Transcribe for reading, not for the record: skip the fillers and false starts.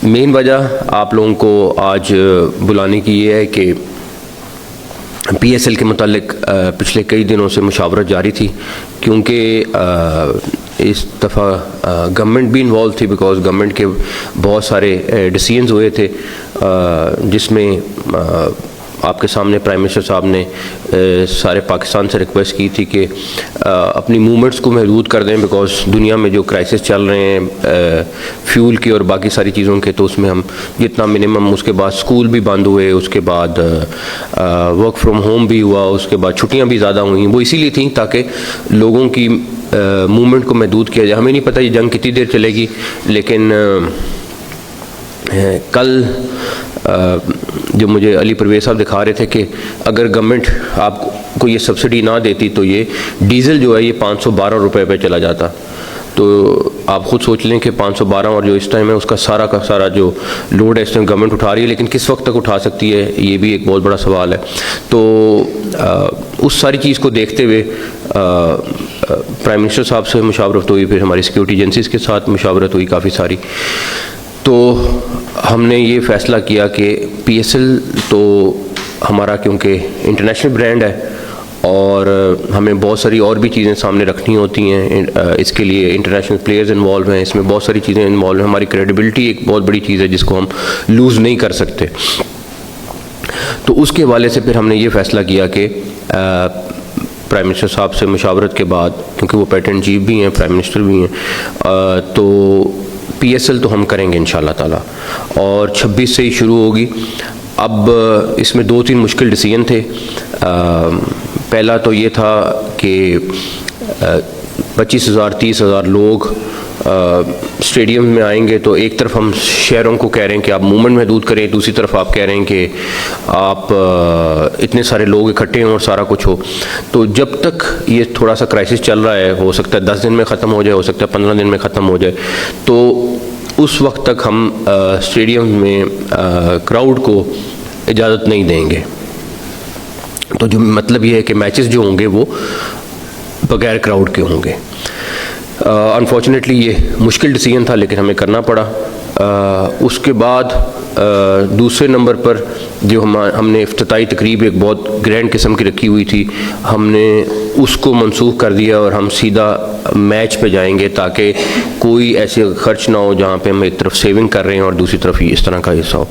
مین وجہ آپ لوگوں کو آج بلانے کی یہ ہے کہ پی ایس ایل کے متعلق پچھلے کئی دنوں سے مشاورت جاری تھی، کیونکہ اس دفعہ گورنمنٹ بھی انوالو تھی، بیکاز گورنمنٹ کے بہت سارے ڈیسیژنز ہوئے تھے جس میں آپ کے سامنے پرائم منسٹر صاحب نے سارے پاکستان سے ریکویسٹ کی تھی کہ اپنی موومنٹس کو محدود کر دیں، بیکاز دنیا میں جو کرائسس چل رہے ہیں فیول کی اور باقی ساری چیزوں کے، تو اس میں ہم جتنا منیمم، اس کے بعد اسکول بھی بند ہوئے، اس کے بعد ورک فرام ہوم بھی ہوا، اس کے بعد چھٹیاں بھی زیادہ ہوئیں، وہ اسی لیے تھیں تاکہ لوگوں کی موومنٹ کو محدود کیا جائے۔ ہمیں نہیں پتہ یہ جنگ کتنی دیر چلے گی، لیکن کل جو مجھے علی پرویز صاحب دکھا رہے تھے کہ اگر گورنمنٹ آپ کو یہ سبسڈی نہ دیتی تو یہ ڈیزل جو ہے یہ 512 روپے پہ چلا جاتا، تو آپ خود سوچ لیں کہ 512 اور جو اس ٹائم ہے اس کا سارا جو لوڈ ہے اس ٹائم گورنمنٹ اٹھا رہی ہے، لیکن کس وقت تک اٹھا سکتی ہے یہ بھی ایک بہت بڑا سوال ہے۔ تو اس ساری چیز کو دیکھتے ہوئے پرائم منسٹر صاحب سے مشاورت ہوئی، پھر ہماری سیکورٹی ایجنسیز کے ساتھ مشاورت ہوئی کافی ساری، تو ہم نے یہ فیصلہ کیا کہ پی ایس ایل تو ہمارا کیونکہ انٹرنیشنل برانڈ ہے اور ہمیں بہت ساری اور بھی چیزیں سامنے رکھنی ہوتی ہیں، اس کے لیے انٹرنیشنل پلیئرز انوالو ہیں، اس میں بہت ساری چیزیں انوالو ہیں، ہماری کریڈیبلٹی ایک بہت بڑی چیز ہے جس کو ہم لوز نہیں کر سکتے۔ تو اس کے حوالے سے پھر ہم نے یہ فیصلہ کیا کہ پرائم منسٹر صاحب سے مشاورت کے بعد، کیونکہ وہ پیٹرن چیف بھی ہیں، پرائم منسٹر بھی ہیں، تو پی ایس ایل تو ہم کریں گے انشاءاللہ تعالیٰ، اور 26 سے ہی شروع ہوگی۔ اب اس میں 2-3 مشکل ڈیسیژن تھے۔ پہلا تو یہ تھا کہ 25,000-30,000 لوگ اسٹیڈیم میں آئیں گے، تو ایک طرف ہم شہروں کو کہہ رہے ہیں کہ آپ موومنٹ محدود کریں، دوسری طرف آپ کہہ رہے ہیں کہ آپ اتنے سارے لوگ اکٹھے ہوں اور سارا کچھ ہو۔ تو جب تک یہ تھوڑا سا کرائسس چل رہا ہے، ہو سکتا ہے 10 دن میں ختم ہو جائے، ہو سکتا ہے 15 دن میں ختم ہو جائے، تو اس وقت تک ہم اسٹیڈیم میں کراؤڈ کو اجازت نہیں دیں گے۔ تو جو مطلب یہ ہے کہ میچز جو ہوں گے وہ بغیر کراؤڈ کے ہوں گے۔ انفارچونیٹلی یہ مشکل ڈیسیژن تھا، لیکن ہمیں کرنا پڑا۔ اس کے بعد دوسرے نمبر پر جو ہم نے افتتاحی تقریب ایک بہت گرینڈ قسم کی رکھی ہوئی تھی، ہم نے اس کو منسوخ کر دیا اور ہم سیدھا میچ پہ جائیں گے، تاکہ کوئی ایسے خرچ نہ ہو جہاں پہ ہم ایک طرف سیونگ کر رہے ہیں اور دوسری طرف اس طرح کا حصہ ہو۔